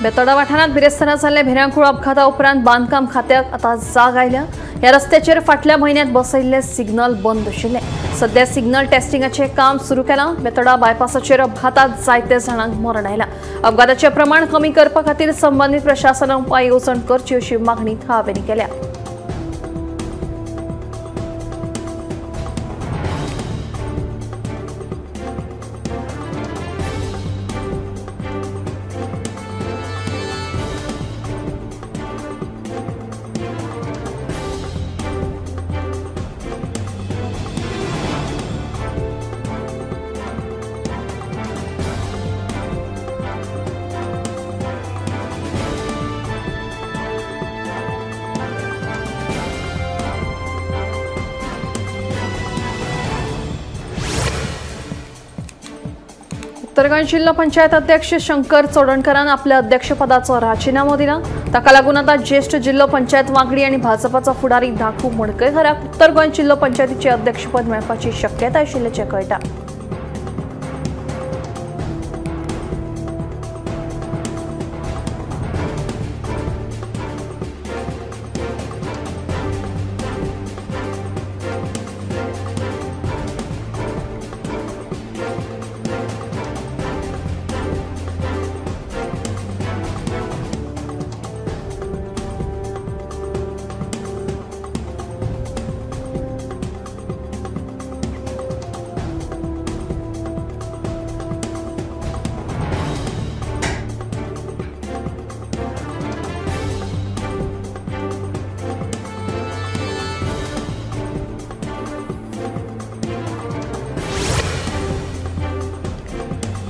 बेतोडा वाठारांत बिरेस्तारा जाल्ल्या भिरांकूळ अपघाता उपरांत बांदकाम खात्याक आतां जाग आयल्या। ह्या रस्त्याचेर फाटल्या म्हयन्यांत बसयल्ले सिग्नल बंद आशिल्ले। सध्या सिग्नल टेस्टिंगाचें काम सुरू केलां। बेतोडा बायपासाचेर अपघातांत जायते जाणांक मरण आयलां। अपघाताचें प्रमाण कमी करपा खातीर संबंदीत प्रशासनान उपाय येवजण करची अशी मागणी थळाव्यांनी केल्या। उत्तर गोंय जिल्हा पंचायत अध्यक्ष शंकर चोडणकरान आपल्या अध्यक्षपदाचो राजीनामो दिला। ताका लागून आता ज्येष्ठ जिल्हा पंचायत वांगडी आणि भाजपाचो फुडारी धाकू मडकयकाराक उत्तर गोंय जिल्हा पंचायतीचे अध्यक्षपद मेळपाची शक्यताय आशिल्ल्याचें कळटा।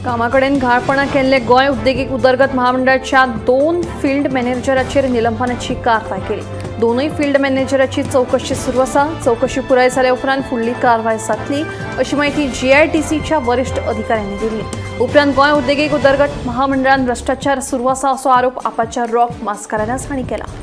कामाकडेन घाळपणा केल्ले गोंय उद्देगीक उदरगत महामंडळाच्या 2 फील्ड मॅनेजरांचेर निलंबनाची कारवाय केली। दोनूय फील्ड मॅनेजरांची चौकशी सुरू आसा। चौकशी पुराय जाल्या उपरांत फुडली कारवाय जातली अशी माहिती GITCच्या वरिष्ठ अधिकाऱ्यांनी दिली। उपरांत गोंय उद्देगीक उदरगत महामंडळान भ्रष्टाचार सुरू आसा असो आरोप आपाच्या रॉक मास्कारानास हांणी केला।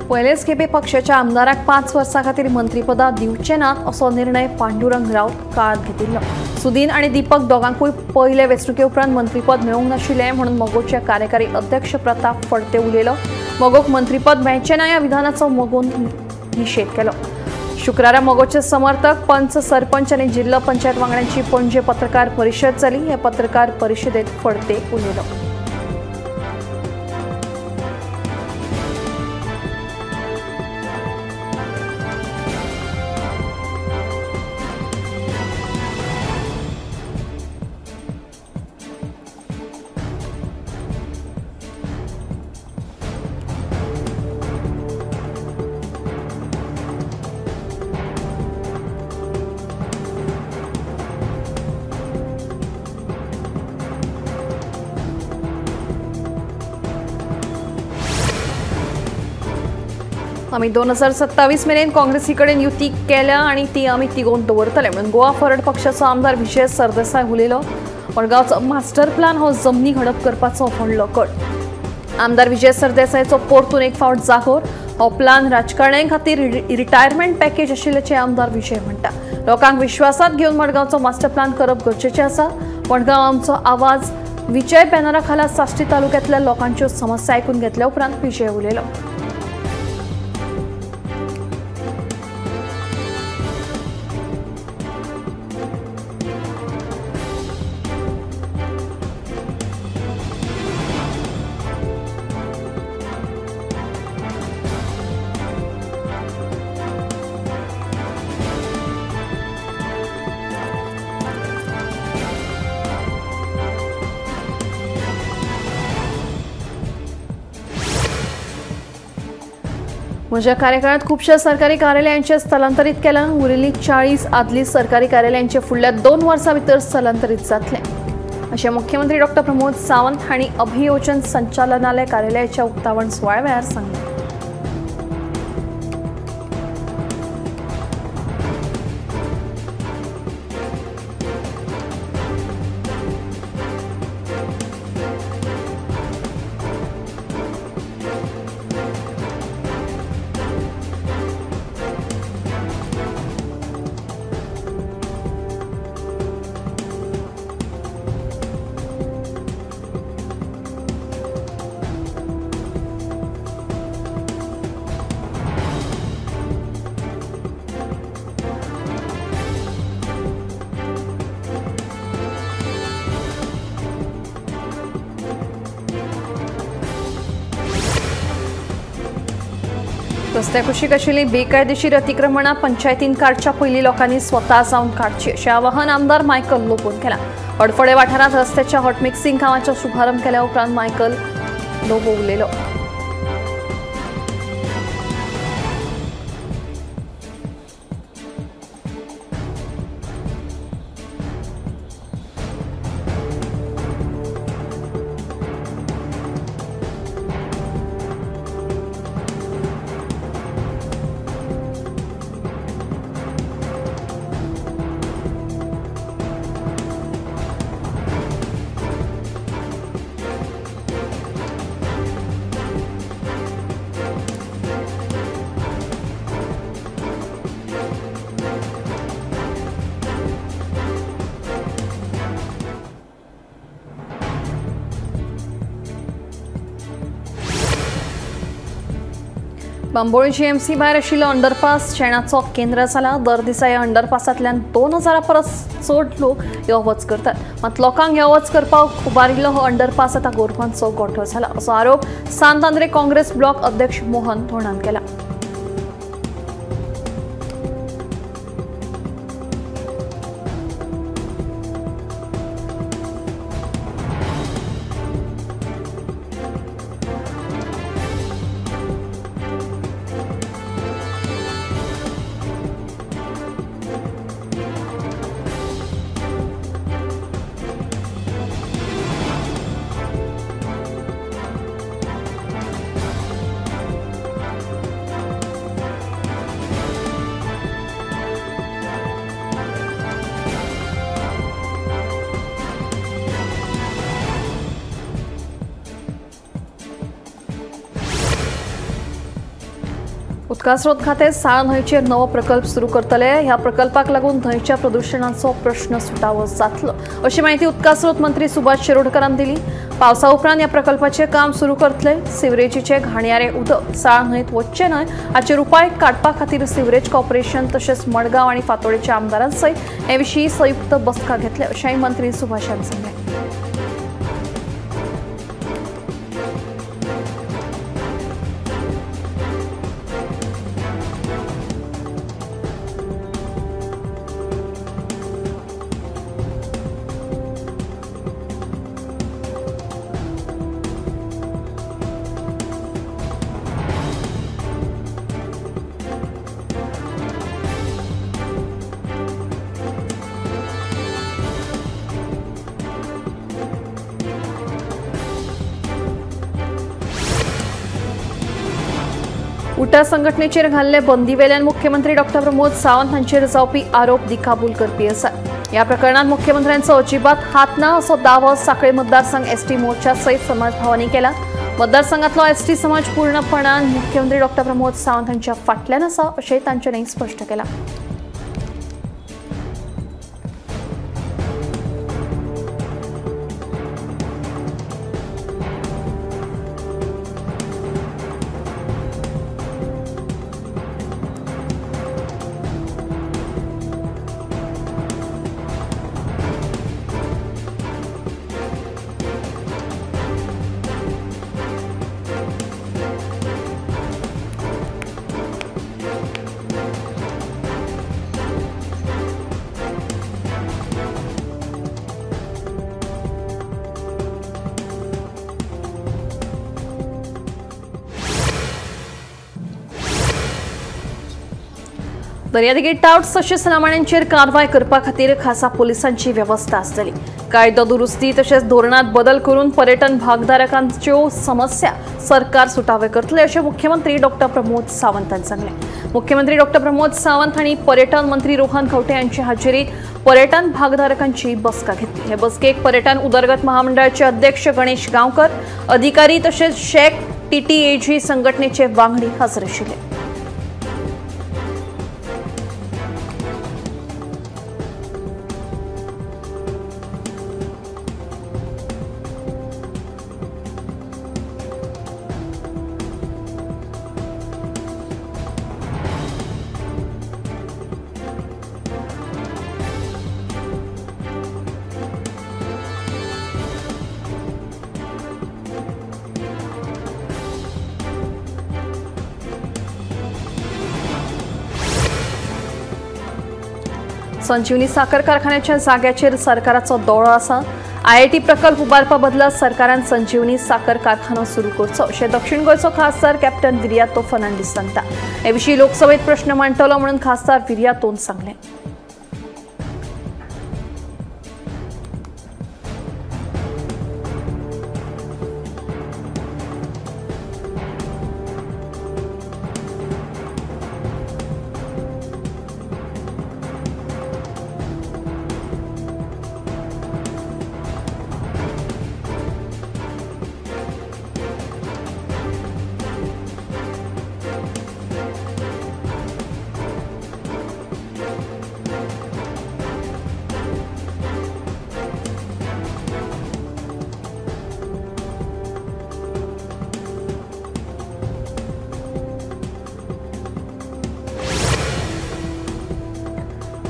पयलेच खेपे पक्षाच्या आमदाराक 5 वर्सां खातीर मंत्रीपदां दिवचे नात असो निर्णय पांडुरंग राऊत काळात घेतिल्लो। सुदीन आणि दीपक दोगांकूय पयले वेंचणुके उपरांत मंत्रीपद मेळूंक नाशिल्लें म्हणून मोगोचे कार्यकारी अध्यक्ष प्रताप फडते उलयलो। मोगोक मंत्रीपद मेळचें ना ह्या विधानाचो मोगोन निशेध केलो। शुक्रारा मोगोचे समर्थक पंच सरपंच आणि जिल्हा पंचायत वांगड्यांची पणजे पत्रकार परिशद जाली। हे पत्रकार परिशदेंत फडते उलयलो। आमी 2027 मेरेन काँग्रेसी कडेन युती केल्या आणि ती आमी तिगोवन दवरतले म्हणून गोवा फॉरवर्ड पक्षाचो आमदार विजय सरदेसाय उलयलो। मडगांवचो मास्टर प्लान हो जमनी हडप करपाचो व्हडलो कट। आमदार विजय सरदेसायचो परतून एक फावट जागोर। हो प्लान राजकारण्यां खातीर रिटायरमेंट पॅकेज आशिल्ल्याचें आमदार विजय म्हणटा। लोकांक विश्वासात घेवन मडगांवचो मास्टर प्लान करप गरजेचें आसा। मडगांव आमचो आवाज विजय बॅनरा खाला साश्टी तालुक्यांतल्या लोकांच्यो समस्या आयकून घेतल्या उपरांत विजय उलयलो। म्हज्या कार्यकाळात खुबशा सरकारी कार्यालयांचे स्थलांतरीत केला. उरिल्ली 40 आदली सरकारी कार्यालयांचे फुडल्या 2 वर्सां भितर स्थलांतरीत जातले अशें मुख्यमंत्री डॉ. प्रमोद सावंत हांणी अभियोजन संचालनालय कार्यालयाच्या उक्तावण सुवाळ्या वेळार सांगलें. रस्त्या कुशीक आशिल्लीं बेकायदेशीर अतिक्रमणां पंचायतीन काडच्या पयलीं लोकांनी स्वता जावन काडची अशें आवाहन आमदार मायकल लोबोन केलां. अडफळे वाठारांत रस्त्याच्या हॉट मिक्सिंग कामाचो शुभारंभ केल्या उपरांत मायकल लोबो उलयलो. बांबोळी जीएमसी भायर आशिल्लो अंडरपास शेणाचो केंद्र जाला. दर दिसा ह्या अंडरपासांतल्यान 2000 परस चड लोक यो वच करतात. मात लोकांक यो वच करपाक उबारिल्लो हो अंडरपास आतां गोरवांचो गोठो जाला असो आरोप सांत आंद्रे काँग्रेस ब्लॉक अध्यक्ष मोहन थोणान केला. उदका स्रोत खाते साळ न्हंयचेर नवो प्रकल्प सुरू करतले. ह्या प्रकल्पाक लागून न्हंयच्या प्रदूषणाचो प्रश्न सुटावो जातलो अशी माहिती उदका स्रोत मंत्री सुभाष शिरोडकरान दिली. पावसा उपरांत ह्या प्रकल्पाचे काम सुरू करतले. सिवरेजीचे घाणयारे उदक साळ न्हंयत वचचे न्हय हाचेर उपाय काडपा खातीर सिवरेज कॉर्पोरेशन तशेंच मडगांव आनी फातोडेच्या आमदारां सयत हे विशीं संयुक्त बसका घेतले अशेंय मंत्री सुभाषान सांगलें. उटा संघटनेचेर घाल्ले बंदी वेल्यान मुख्यमंत्री डॉ. प्रमोद सावंत हांचेर जावपी आरोप दिखाबूल करपी आसा. ह्या प्रकरणात मुख्यमंत्र्यांचो अजिबात हात ना असो दावो सांखळे मतदारसंघ एसटी मोर्चा सयत समाज भावांनी केला. मतदारसंघातलो एसटी समाज पूर्णपणान मुख्यमंत्री डॉ. प्रमोद सावंत हांच्या फाटल्यान आसा अशेंय तांच्यांनी स्पश्ट केलां. दर्यादेगी टाउट्स तशेंच लामाण्यांचेर कारवाय करपा खातीर खासा पोलिसांची व्यवस्था आसतली। कायदो दुरुस्ती तशेंच धोरणांत बदल करून पर्यटन भागधारकांच्यो समस्या सरकार सुटावे करतले अशें मुख्यमंत्री डॉक्टर प्रमोद सावंत हांणी सांगलें। मुख्यमंत्री डॉक्टर प्रमोद सावंत हांणी पर्यटन मंत्री रोहन खंवटे हांचे हाजेरीत पर्यटन भागधारकांची बसका घेतली। हे बसकेक पर्यटन उदरगत महामंडळाचे अध्यक्ष गणेश गांवकर, अधिकारी तशेंच शेक TTAG संघटनेचे वांगडी हाजीर आशिल्ले। संजीवनी साखर कारखान्याच्या जाग्याचेर सरकाराचो दोळो आसा। IIT प्रकल्प उबारपा बदला सरकारान संजीवनी साखर कारखानो सुरू करचो अशें दक्षिण गोंयचो खासदार कॅप्टन विर्यातो फर्नांडीस सांगता। हे विशीं लोकसभेत प्रश्न मांडटलो म्हणून खासदार विर्यातोन सांगलें।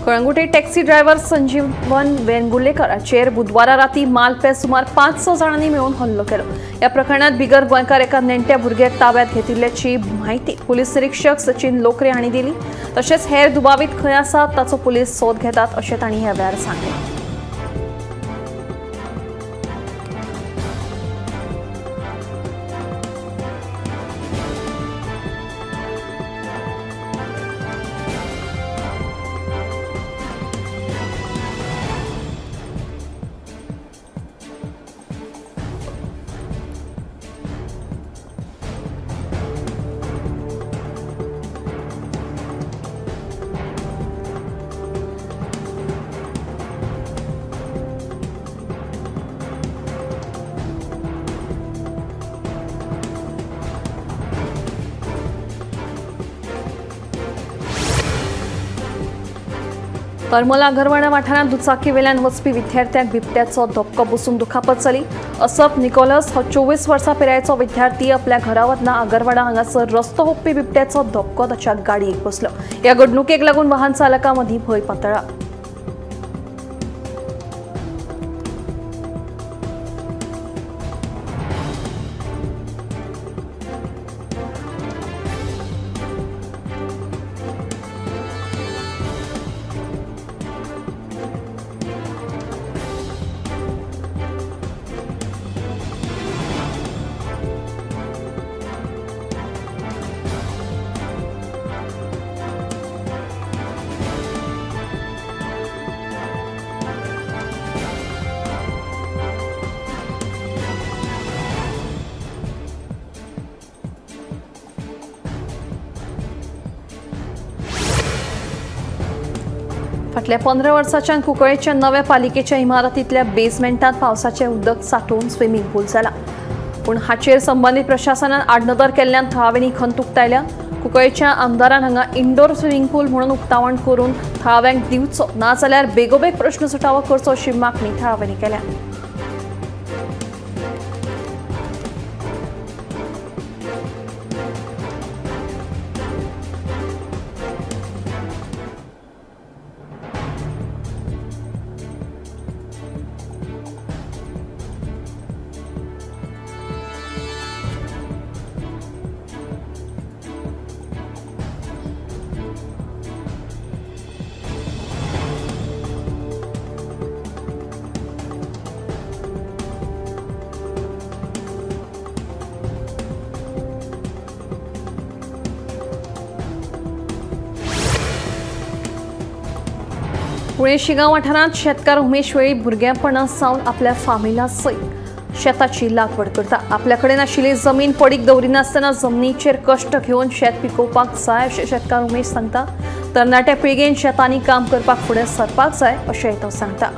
कळंगुटे टॅक्सी ड्रायव्हर संजीवन वेंगुर्लेकाराचेर बुधवारा राती मालपेस सुमार 500 जाणांनी मेळून हल्लो केलो। या प्रकरणात बिगर गोंयकार एका नेणट्या भुरग्याक ताब्यात घेतिल्ल्याची माहिती पुलीस निरीक्षक सचिन लोकरे हांणी दिली। तशेंच हेर दुबावीत खंय आसात ताचो पुलीस सोद घेतात अशें तांणी ह्या वेळार सांगलें। करमला अगरवाडा वाठारांत दुचाकी वेल्यान वचपी विद्यार्थ्यांक बिबट्याचो धपको बसून दुखापत जाली। असफ निकोलस हो 24 वर्सां पिरायेचो विद्यार्थी आपल्या घरा वतना अगरवाडा हांगासर रस्तो हुंपपी बिबट्याचो धपको ताच्या गाडयेक बसलो। ह्या घडणुकेक लागून वाहन चालकां मदीं भंय पातळ्ळा। फाटल्या 15 वर्सांच्यान कुंकळ्ळेच्या नव्या पालिकेच्या इमारतींतल्या बेसमेंटांत पावसाचें उदक सांठोवन स्विमींग पूल जाला। पूण हाचेर संबंदीत प्रशासनान आडनदर केल्ल्यान थळाव्यांनी खंत उक्तायल्या। कुंकळ्ळेच्या आमदारान हांगा इंडोर स्विमींग पूल म्हणून उक्तावण करून थळाव्यांक दिवचो, नाजाल्यार बेगोबेग प्रश्न सुटावो करचो अशी मागणी थळाव्यांनी केल्या। पुणे शिगांव वाठारांत शेतकार उमेश वेळी भुरगेपणा सावन आपल्या फामिला सयत शेताची लागवड करता. आपल्या कडेन आशिल्ली जमीन पडीक दवरिनासतना जमनीचेर कश्ट घेवन शेत पिकोवपाक जाय अशें शेतकार उमेश सांगता. तरणाट्या पिळगेन शेतांनी काम करपाक फुडें सरपाक जाय अशेंय तो सांगता.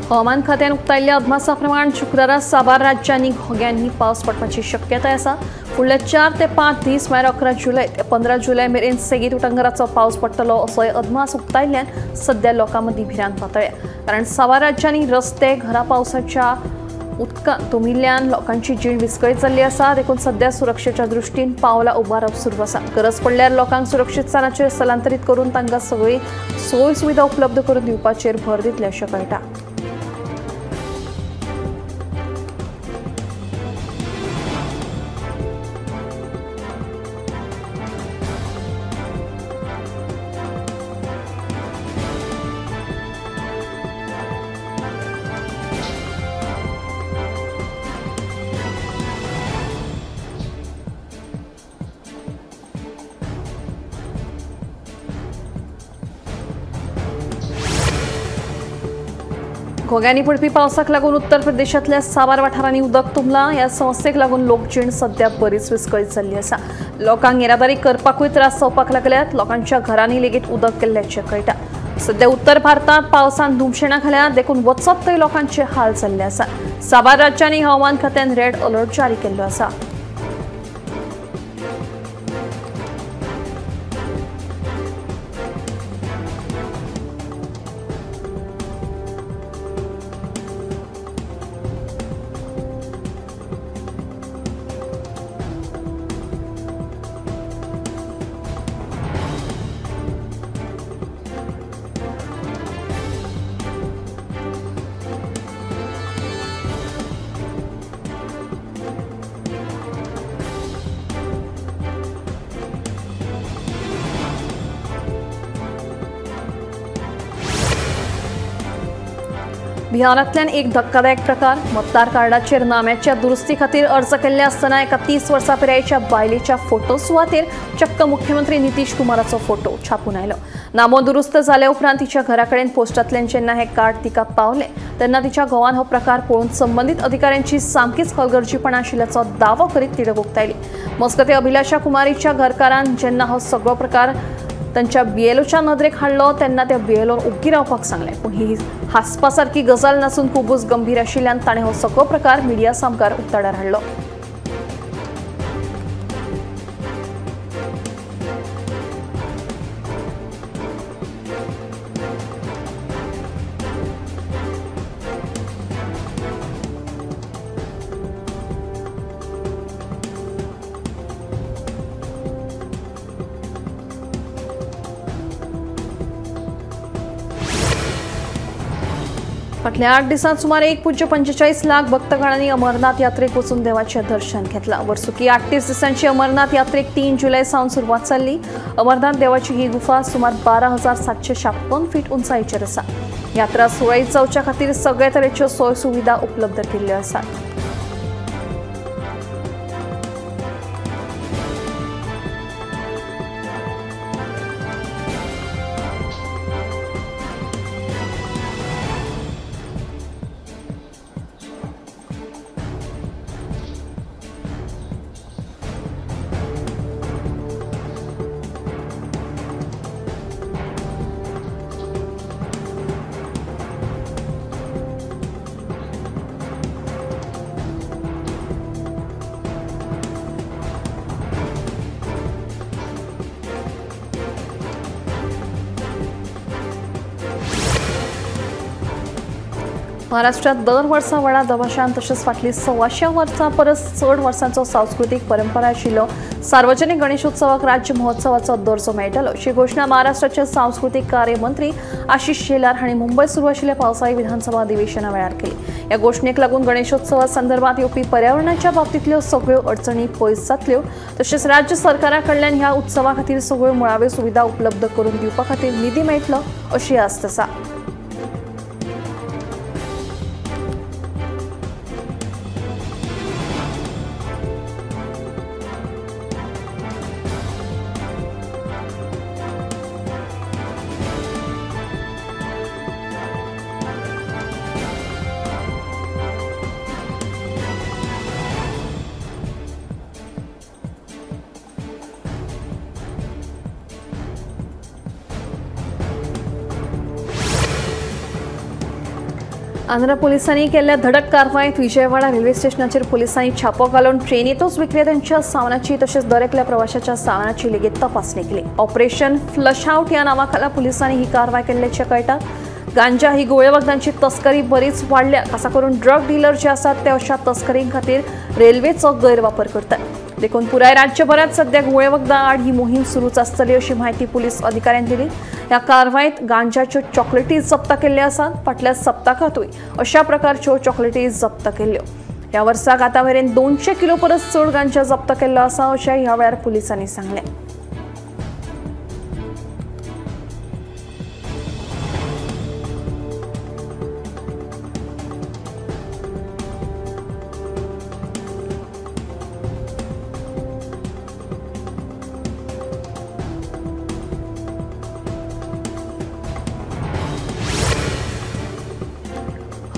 हवामान खात्यान उक्तायल्ल्या अदमासा प्रमाण शुक्रारा साबार राज्यांनी घोग्यांनी पावस पडपाची शक्यताय आसा. फुडले 4 ते 5 दीस म्हळ्यार 11 जुलय ते 15 जुलय मेरेन सेगीत उटंगराचो पावस पडटलो असोय अदमास उक्तायल्ल्यान सध्या लोकां मदीं भिरांत पातळ्ळ्या. कारण साबार राज्यांनी रस्ते घरां पावसाच्या उदकांत तुंबिल्ल्यान लोकांची जीण विस्कळीत जाल्ली आसा. देखून सध्या सुरक्षेच्या दृश्टीन पावलां उबारप सुरू आसा. गरज पडल्यार लोकांक सुरक्षीत स्थानाचेर स्थलांतरीत करून तांकां सगळी सोय सुविधा उपलब्ध करून दिवपाचेर भर दितले अशें कळटा. घोग्यांनी पडपी पावसाक लागून उत्तर प्रदेशातल्या साबार वाठारांनी उदक तुंबलां. ह्या समस्येक लागून लोकजीण सध्या बरीच विस्कळीत जाल्ली आसा. लोकांक येरादारी करपाकूय त्रास जावपाक लागल्यात. लोकांच्या घरांनी लेगीत उदक गेल्ल्याचें कळटा. सध्या उत्तर भारतांत पावसान धुमशेणां घाल्यात. देखून वचत थंय लोकांचे हाल जाल्ले आसा. साबार राज्यांनी हवामान खात्यान रेड अलर्ट जारी केल्लो आसा. बिहारांतल्यान एक धक्कादायक प्रकार. मतदार कार्डाचेर नाम्याच्या दुरुस्ती खातीर अर्ज केल्ले आसतना एका 30 वर्सां पिरायेच्या बायलेच्या फोटो सुवातेर चक्क मुख्यमंत्री नितीश कुमाराचो फोटो छापून आयलो. नामो दुरुस्त जाले उपरांत तिच्या घरा कडेन पोस्टांतल्यान जेन्ना हे कार्ड तिका पावले तेन्ना तिच्या घोवान हो प्रकार पळोवन संबंदीत अधिकाऱ्यांची सामकीच हलगर्जीपणां आशिल्ल्याचो दावो करीत तिडक उक्तायली. मस्कते अभिलाषा कुमारीच्या घरकारान जेन्ना हो सगळो प्रकार तांच्या बीएलओच्या नदरेक हाडलो तेन्ना त्या बीएलओन ओग्गी रावपाक सांगलें. पूण ही हांसपासारकी गजाल नासून खूबच गंभीर आशिल्ल्यान ताणें हो सगळो प्रकार मिडिया सामकार उक्ताडार हाडलो. फाटल्या 8 दिसांत सुमारे 1.45 लाख भक्तगणांनी अमरनाथ यात्रेक वचून देवाचें दर्शन घेतलां. वर्सुकी 38 दिसांची अमरनाथ यात्रेक 3 जुलय सावन सुरवात जाल्ली. अमरनाथ देवाची ही गुफा सुमार 12,756 फीट उंचायेचेर आसा. यात्रा सुरळीत जावचे खातीर सगळे तरेच्यो सोय सुविधा उपलब्ध केल्ल्यो आसात. महाराष्ट्रात दर वर्सा व्हडा दबाशान तशेंच फाटली 125 वर्सां परस चड वर्सांचो सांस्कृतीक परंपरा आशिल्लो सार्वजनीक गणेशोत्सवाक राज्य महोत्सवाचो दर्जो मेळटलो अशी घोषणा महाराष्ट्राचे सांस्कृतीक कार्य मंत्री आशिष शेलार हांणी मुंबय सुरू आशिल्ल्या पावसाळी विधानसभा अधिवेशना वेळार केली। ह्या घोषणेक लागून गणेशोत्सवा संदर्भात येवपी पर्यावरणाच्या बाबतींतल्यो सगळ्यो अडचणी पयस जातल्यो तशेंच राज्य सरकारा कडल्यान ह्या उत्सवा खातीर सगळ्यो मुळाव्यो सुविधा उपलब्ध करून दिवपा खातीर निधी मेळटलो अशी आस्त आसा। आंध्र पोलिसांनी केल्ल्या धडक कारवायेंत विजयवाडा रेल्वे स्टेशनाचेर पोलिसांनी छापो घालून ट्रेनीतूच विक्रेत्यांच्या सामानाची तशेंच दर एकल्या प्रवाशाच्या सामानाची लेगीत तपासणी केली। ऑपरेशन फ्लश आउट ह्या नांवाखाला पोलिसांनी ही कारवाय केल्ल्याचें कळटा। गांजा ही गोळे वखदांची तस्करी बरीच वाडल्या, खासा करून ड्रग डीलर जे आसात ते अशा तस्करी खातीर रेल्वेचो गैरवापर करतात। देखून पुराय राज्यभरात सध्या गोळे वखदां आड ही मोहीम सुरूच आसतली अशी माहिती पुलीस अधिकाऱ्यांनी दिली। ह्या कारवायेंत गांजाच्यो चॉकलेटी जप्त केल्ल्यो आसात। फाटल्या सप्तकांतूय अशा प्रकारच्यो चॉकलेटी जप्त केल्ल्यो। ह्या वर्साक आतांमेरेन 200 किलो परस चड गांजा जप्त केल्लो आसा अशें ह्या वेळार पुलिसांनी सांगलें।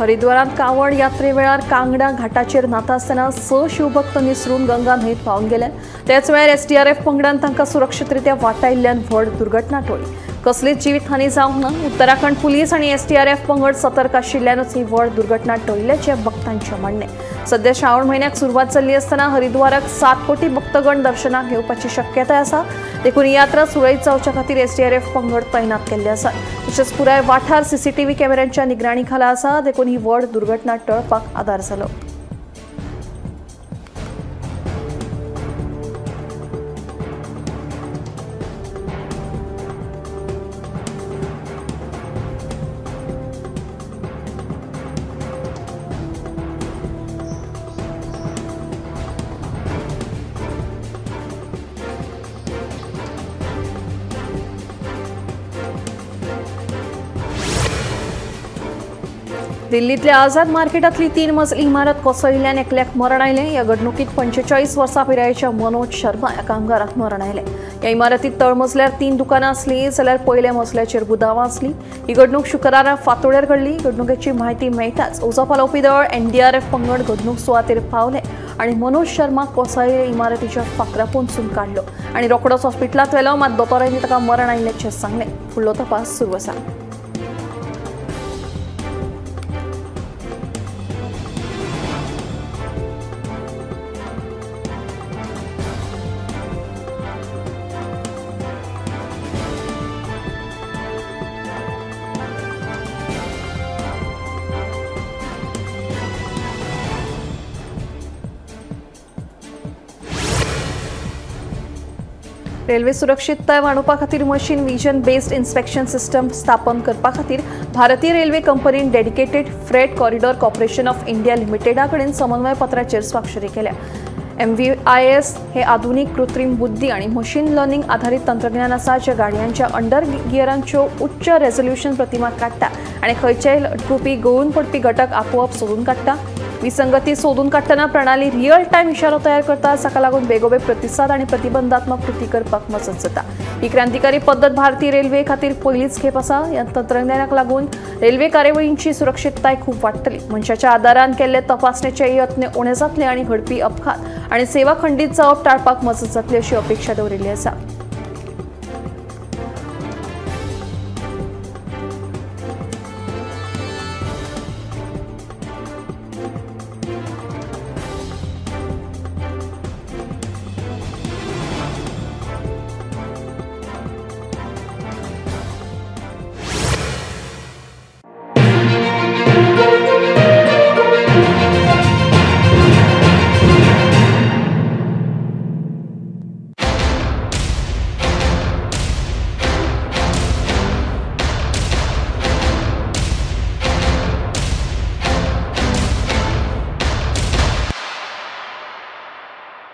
हरिद्वारात कावड यात्रे वेळार कांगडा घाटाचेर नाता आसतना 6 शिवभक्त निसरून गंगा न्हंयत व्हांवन गेले। त्याच वेळार एसडीआरएफ पंगडान तांकां सुरक्षीतरित्या वाटायिल्ल्यान व्हड दुर्घटना टळ्ळी। कसलीच जिवीतहानी जावंक ना। उत्तराखंड पुलीस आनी एसडीआरएफ पंगड सतर्क आशिल्ल्यानूच ही व्हड दुर्घटना टळिल्ल्याचें भक्तांचें म्हणणें। सध्या श्रावण म्हयन्याक सुरवात जाल्ली आसतना हरिद्वाराक 7 कोटी भक्तगण दर्शनाक येवपाची शक्यताय आसा। देखून ही यात्रा सुरळीत जावच्या खातीर एसडीआरएफ पंगड तैनात केल्ले आसात। तशेंच पुराय वाठार सीसीटीव्ही कॅमेऱ्यांच्या निगराणी खाला आसा। देखून ही व्हड दुर्घटना टळपाक आदार जालो। दिल्लीतल्या आझाद मार्केटातली 3 मजली इमारत कोसळिल्ल्यान एकल्याक मरण आयलें। ह्या घडणुकीत 45 वर्सां पिरायेच्या मनोज शर्मा ह्या कामगाराक मरण आयलें। ह्या इमारतीत तळमजल्यार 3 दुकानां आसलीं जाल्यार पयल्या मजल्याचेर गुदावां आसलीं। ही घडणूक शुक्रारा फांतोडेर घडली। घडणुकेची म्हायती मेळटाच उजो पालोवपी दळ एनडीआरएफ पंगड घडणूक सुवातेर पावले आनी मनोज शर्माक कोसळिल्ले इमारतीच्या फातरापोंदसून काडलो आनी रोखडोच हॉस्पिटलांत व्हेलो। मात दोतोरांनी ताका मरण आयिल्ल्याचें सांगलें। फुडलो तपास सुरू आसा। रेल्वे सुरक्षितताय वाडोवपा खातीर machine vision based inspection system स्थापन करपा खातीर भारतीय रेल्वे कंपनीन dedicated freight corridor corporation of India लिमिटेडा कडेन समन्वय पत्राचेर स्वाक्षरी केल्या। MVIS हे आधुनिक कृत्रिम बुद्धी आणि मशीन लर्निंग आधारित तंत्रज्ञान आसा जे गाडयांच्या अंडर गियरांच्यो उच्च रेझोल्यूशन प्रतिमा काडटा आणि खंयचेय लटकुपी गळून पडपी घटक आपोआप सोदून काडटा। विसंगती सोदून काडटना प्रणाली रियल टाइम इशारो तयार करता, जाका लागून बेगोबेग प्रतिसाद आणि प्रतिबंधात्मक कृती करपाक मजत जाता। ही क्रांतिकारी पद्धत भारतीय रेल्वे खातीर पहिलीच खेप आसा। या तंत्रज्ञानाक लागून रेल्वे कार्यावळींची सुरक्षितताय खूप वाडटली। मनशाच्या आदारान केल्ले तपासणेचे यत्न उणे जातले आणि घडपी अपघात आणि सेवा खंडीत जावप टाळपाक मजत जातली अशी अपेक्षा दवरिल्ली आसा।